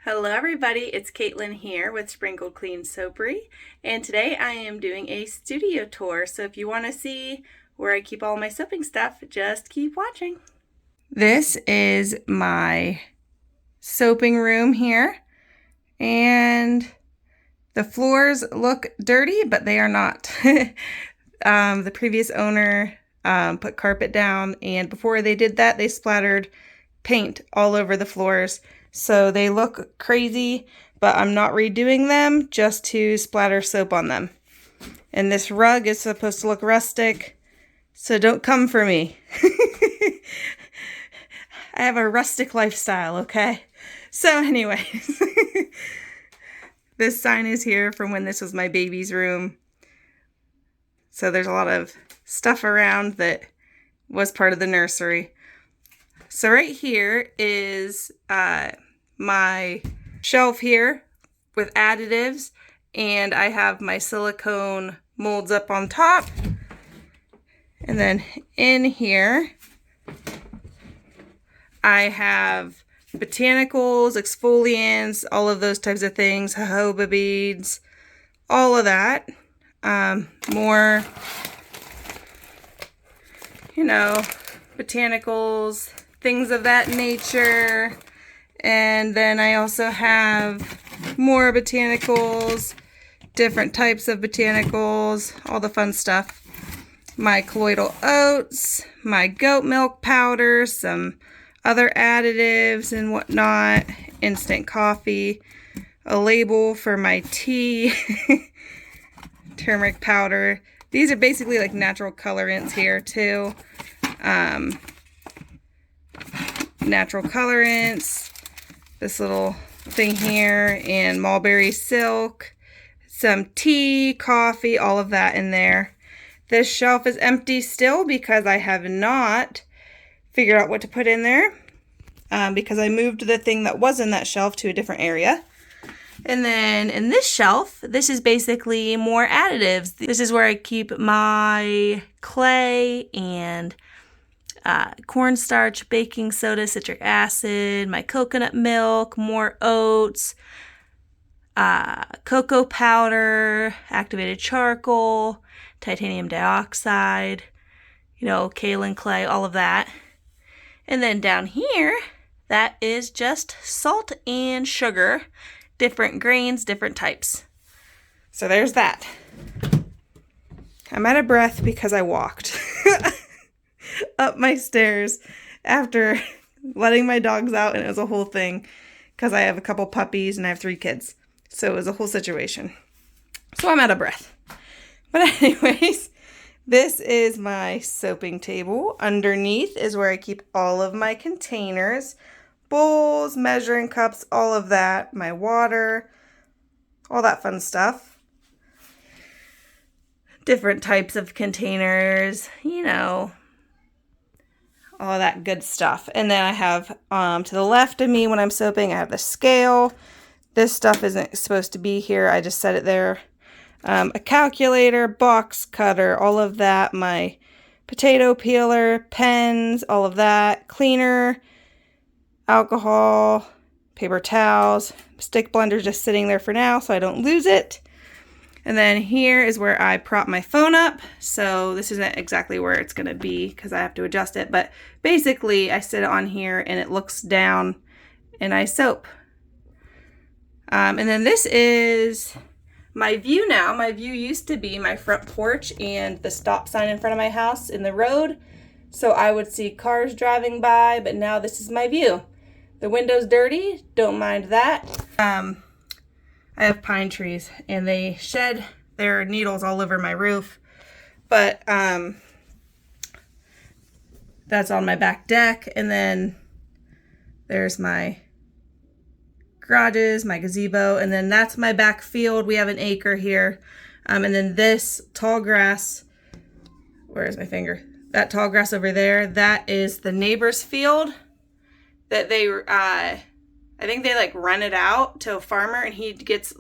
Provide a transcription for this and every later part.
Hello everybody, it's Caitlin here with Sprinkled Clean Soapery, and today I am doing a studio tour, so if you want to see where I keep all my soaping stuff, just keep watching. This is my soaping room here, and the floors look dirty, but they are not. The previous owner put carpet down, and before they did that, they splattered paint all over the floors. So they look crazy, but I'm not redoing them just to splatter soap on them. And this rug is supposed to look rustic, so don't come for me. I have a rustic lifestyle, okay? So anyways, this sign is here from when this was my baby's room. So there's a lot of stuff around that was part of the nursery. So right here is my shelf here with additives, and I have my silicone molds up on top. And then in here, I have botanicals, exfoliants, all of those types of things, jojoba beads, all of that. More, botanicals, things of that nature. And then I also have more botanicals, different types of botanicals, all the fun stuff. My colloidal oats, my goat milk powder, some other additives and whatnot, instant coffee, a label for my tea, turmeric powder. These are basically like natural colorants here too. Natural colorants, this little thing here, and mulberry silk, some tea, coffee, all of that in there. This shelf is empty still because I have not figured out what to put in there because I moved the thing that was in that shelf to a different area. And then in this shelf, this is basically more additives. This is where I keep my clay and cornstarch, baking soda, citric acid, my coconut milk, more oats, cocoa powder, activated charcoal, titanium dioxide, kaolin clay, all of that. And then down here, that is just salt and sugar, different grains, different types. So there's that. I'm out of breath because I walked up my stairs after letting my dogs out, and it was a whole thing because I have a couple puppies and I have 3 kids. So it was a whole situation. So I'm out of breath. But anyways, this is my soaping table. Underneath is where I keep all of my containers, bowls, measuring cups, all of that, my water, all that fun stuff. Different types of containers, all that good stuff. And then I have to the left of me when I'm soaping, I have the scale. This stuff isn't supposed to be here. I just set it there. A calculator, box cutter, all of that. My potato peeler, pens, all of that. Cleaner, alcohol, paper towels. Stick blender just sitting there for now so I don't lose it. And then here is where I prop my phone up. So this isn't exactly where it's going to be because I have to adjust it. But basically I sit on here and it looks down and I soap. And then this is my view now. My view used to be my front porch and the stop sign in front of my house in the road. So I would see cars driving by, but now this is my view. The window's dirty, don't mind that. I have pine trees and they shed their needles all over my roof, but that's on my back deck. And then there's my garages, my gazebo, and then that's my back field. We have an acre here. And then this tall grass, where's my finger? That tall grass over there, that is the neighbor's field that they I think they rent it out to a farmer, and he gets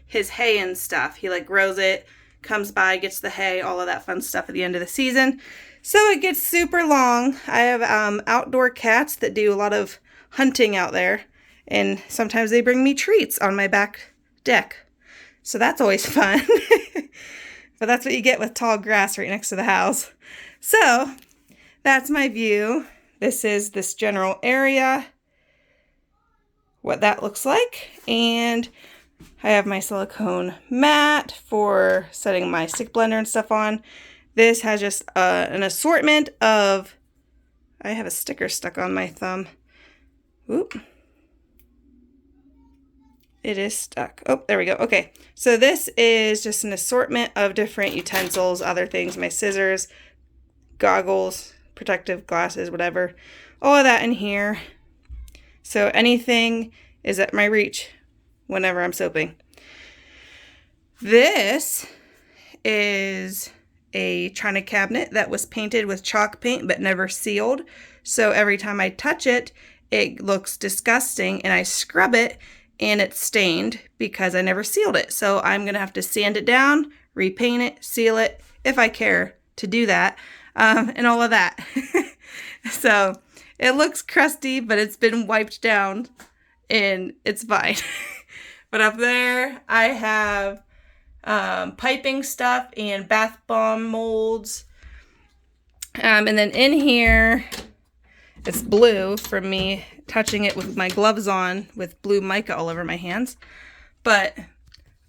his hay and stuff. He grows it, comes by, gets the hay, all of that fun stuff at the end of the season. So it gets super long. I have outdoor cats that do a lot of hunting out there, And sometimes they bring me treats on my back deck. So that's always fun. But that's what you get with tall grass right next to the house. So that's my view. This is this general area, what that looks like. And I have my silicone mat for setting my stick blender and stuff on. This has just an assortment of, I have a sticker stuck on my thumb. Oop. It is stuck. Oh, there we go. Okay, so this is just an assortment of different utensils, other things, my scissors, goggles, protective glasses, whatever. All of that in here. So anything is at my reach whenever I'm soaping. This is a china cabinet that was painted with chalk paint but never sealed. So every time I touch it, it looks disgusting, and I scrub it and it's stained because I never sealed it. So I'm going to have to sand it down, repaint it, seal it, if I care to do that, and all of that. So it looks crusty, but it's been wiped down and it's fine. But up there I have piping stuff and bath bomb molds. And then in here, it's blue from me touching it with my gloves on with blue mica all over my hands. But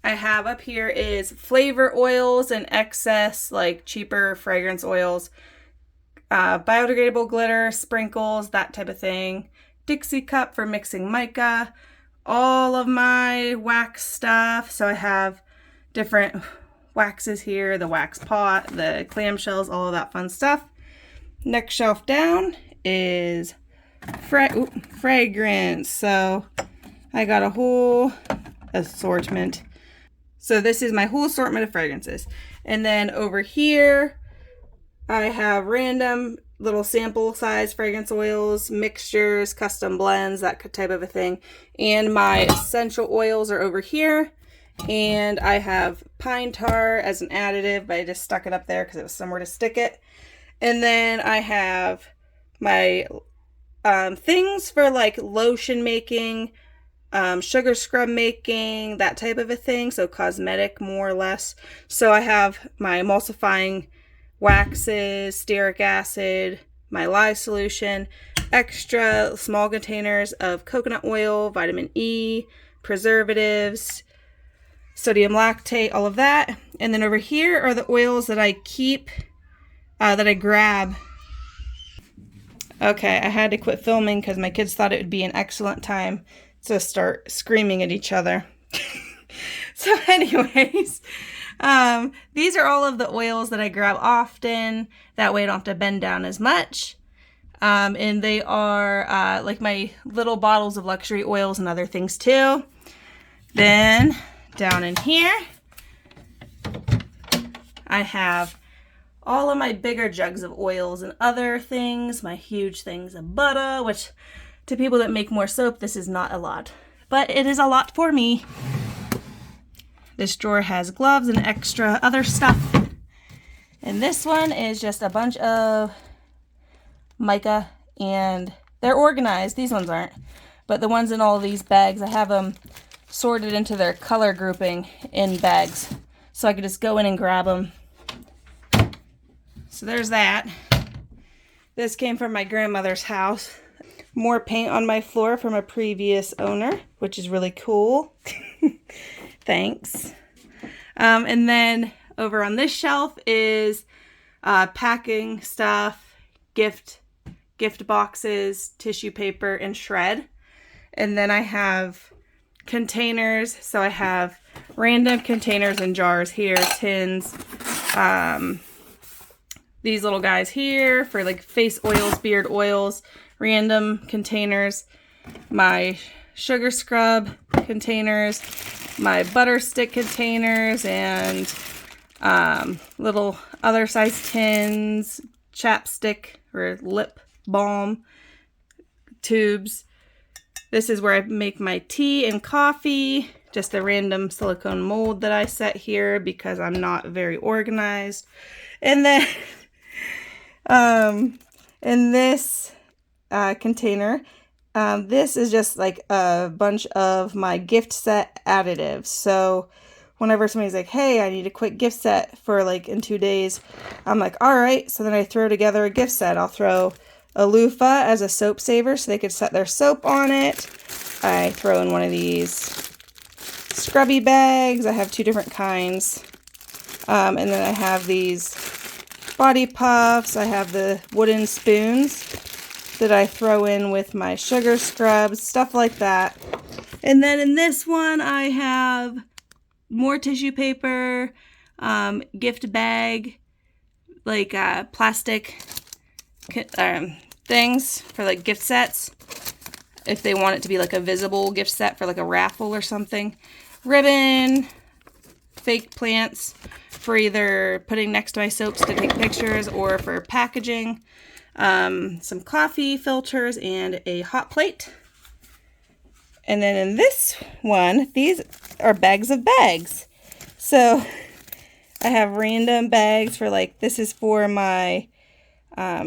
I have up here is flavor oils and excess, like cheaper fragrance oils, biodegradable glitter, sprinkles, that type of thing. Dixie cup for mixing mica, all of my wax stuff. So I have different waxes here, the wax pot, the clamshells, all of that fun stuff. Next shelf down is fragrance. So I got a whole assortment. So this is my whole assortment of fragrances. And then over here, I have random little sample size fragrance oils, mixtures, custom blends, that type of a thing. And my essential oils are over here. And I have pine tar as an additive, but I just stuck it up there because it was somewhere to stick it. And then I have my things for like lotion making, sugar scrub making, that type of a thing. So cosmetic, more or less. So I have my emulsifying waxes, stearic acid, my lye solution, extra small containers of coconut oil, vitamin E, preservatives, sodium lactate, all of that. And then over here are the oils that I keep, that I grab. Okay, I had to quit filming because my kids thought it would be an excellent time to start screaming at each other. So anyways, these are all of the oils that I grab often. That way I don't have to bend down as much. And they are like my little bottles of luxury oils and other things too. Then down in here, I have all of my bigger jugs of oils and other things, my huge things of butter, which to people that make more soap, this is not a lot, but it is a lot for me. This drawer has gloves and extra other stuff. And this one is just a bunch of mica, and they're organized. These ones aren't, but the ones in all these bags, I have them sorted into their color grouping in bags, so I could just go in and grab them. So there's that. This came from my grandmother's house. More paint on my floor from a previous owner, which is really cool. Thanks. And then over on this shelf is packing stuff, gift boxes, tissue paper, and shred. And then I have containers. So I have random containers and jars here, tins, these little guys here for like face oils, beard oils, random containers, my sugar scrub containers, my butter stick containers, and little other size tins, chapstick or lip balm tubes. This is where I make my tea and coffee, just a random silicone mold that I set here because I'm not very organized. And then in this container, This is just like a bunch of my gift set additives. So whenever somebody's like, hey, I need a quick gift set for like in 2 days, I'm like, all right. So then I throw together a gift set. I'll throw a loofah as a soap saver so they could set their soap on it. I throw in one of these scrubby bags. I have 2 different kinds. And then I have these body puffs. I have the wooden spoons that I throw in with my sugar scrubs, stuff like that. And then in this one, I have more tissue paper, gift bag, like plastic things for like gift sets. If they want it to be like a visible gift set for like a raffle or something. Ribbon, fake plants for either putting next to my soaps to take pictures or for packaging. Some coffee filters and a hot plate. And then in this one, these are bags of bags. So I have random bags for like, this is for my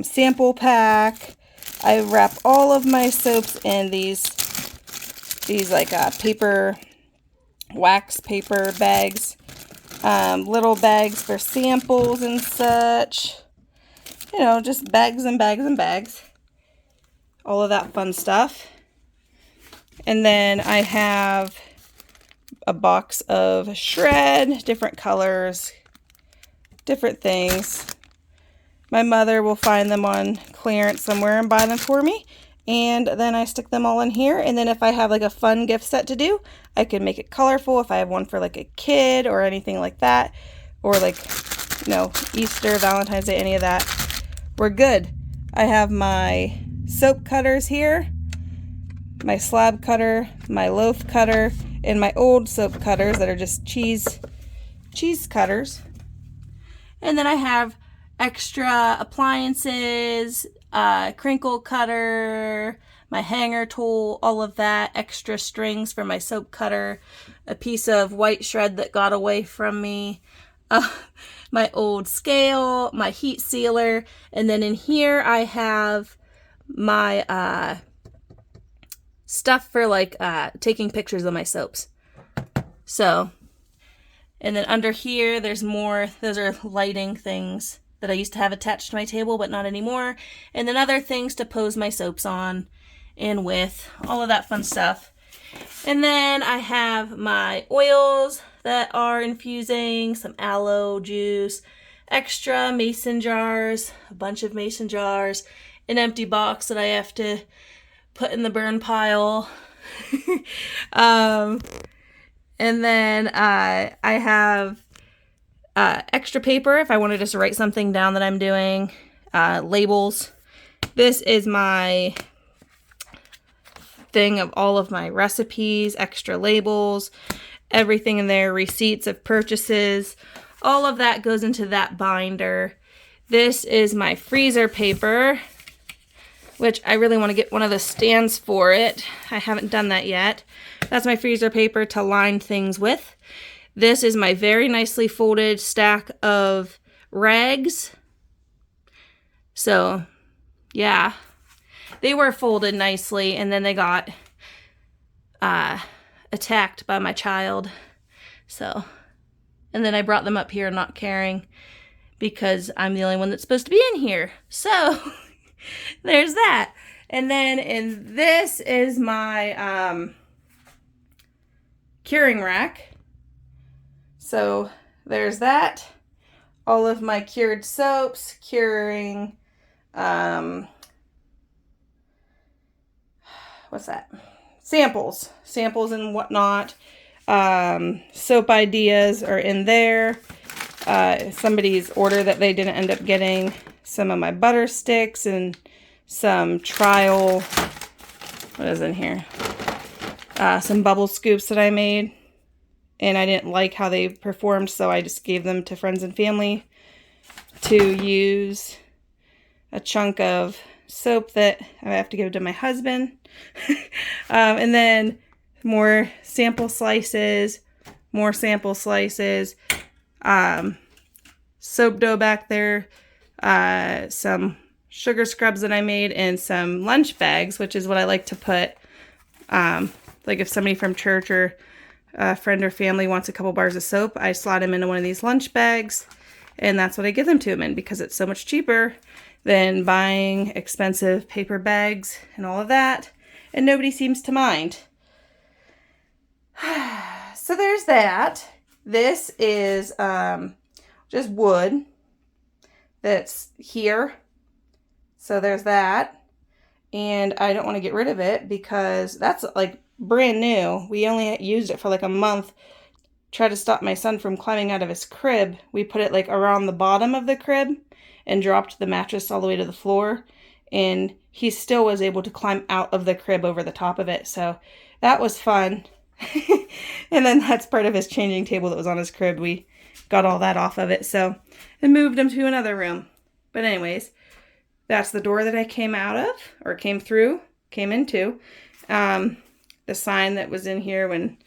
sample pack. I wrap all of my soaps in these like paper, wax paper bags. Little bags for samples and such. You know, just bags and bags and bags. All of that fun stuff. And then I have a box of shred, different colors, different things. My mother will find them on clearance somewhere and buy them for me. And then I stick them all in here. And then if I have like a fun gift set to do, I can make it colorful. If I have one for like a kid or anything like that, or like, you know, Easter, Valentine's Day, any of that, we're good. I have my soap cutters here, my slab cutter, my loaf cutter, and my old soap cutters that are just cheese cutters. And then I have extra appliances, crinkle cutter, my hanger tool, all of that, extra strings for my soap cutter, a piece of white shred that got away from me, my old scale, my heat sealer, and then in here I have my stuff for like taking pictures of my soaps. So, and then under here there's more, those are lighting things that I used to have attached to my table but not anymore, and then other things to pose my soaps on and with, all of that fun stuff. And then I have my oils that are infusing, some aloe juice, extra mason jars, a bunch of mason jars, an empty box that I have to put in the burn pile. And then I have extra paper if I want to just write something down that I'm doing, labels. This is my thing of all of my recipes, extra labels, everything in there, receipts of purchases, all of that goes into that binder. This is my freezer paper, which I really want to get one of the stands for it. I haven't done that yet. That's my freezer paper to line things with. This is my very nicely folded stack of rags. So, yeah. They were folded nicely, and then they got attacked by my child. So, and then I brought them up here not caring because I'm the only one that's supposed to be in here. So, there's that. And then in this is my curing rack. So, there's that. All of my cured soaps, curing, what's that? Samples and whatnot. Soap ideas are in there. Somebody's order that they didn't end up getting. Some of my butter sticks and some trial, what is in here? Some bubble scoops that I made. And I didn't like how they performed, so I just gave them to friends and family to use. A chunk of soap that I have to give to my husband. And then more sample slices, soap dough back there, some sugar scrubs that I made in some lunch bags, which is what I like to put, like if somebody from church or a friend or family wants a couple bars of soap, I slide them into one of these lunch bags, and that's what I give them to them in because it's so much cheaper than buying expensive paper bags and all of that, and nobody seems to mind. So there's that. This is just wood that's here. So there's that. And I don't want to get rid of it because that's like brand new. We only used it for like a month. Tried to stop my son from climbing out of his crib. We put it like around the bottom of the crib and dropped the mattress all the way to the floor. And he still was able to climb out of the crib over the top of it. So that was fun. And then that's part of his changing table that was on his crib. We got all that off of it. So I moved him to another room. But anyways, that's the door that I came out of, or came into. The sign that was in here when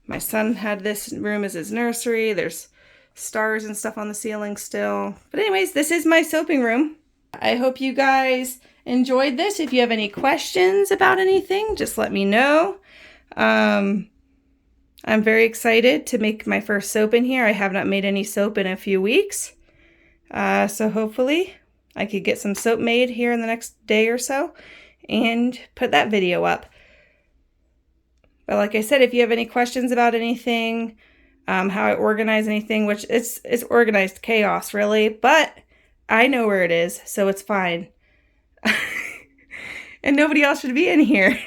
my son had this room as his nursery. There's stars and stuff on the ceiling still. But anyways, this is my soaping room. I hope you guys enjoyed this. If you have any questions about anything, just let me know. I'm very excited to make my first soap in here. I have not made any soap in a few weeks. So hopefully I could get some soap made here in the next day or so and put that video up. But like I said, if you have any questions about anything, how I organize anything, which it's organized chaos really, but I know where it is, so it's fine. And nobody else should be in here.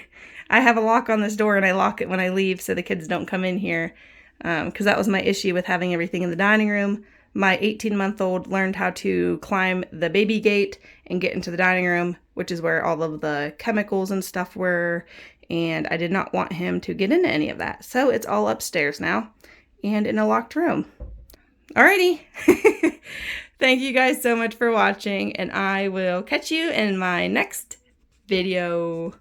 I have a lock on this door and I lock it when I leave so the kids don't come in here. Because that was my issue with having everything in the dining room. My 18-month-old learned how to climb the baby gate and get into the dining room, which is where all of the chemicals and stuff were. And I did not want him to get into any of that. So it's all upstairs now and in a locked room. Alrighty. Thank you guys so much for watching, and I will catch you in my next video.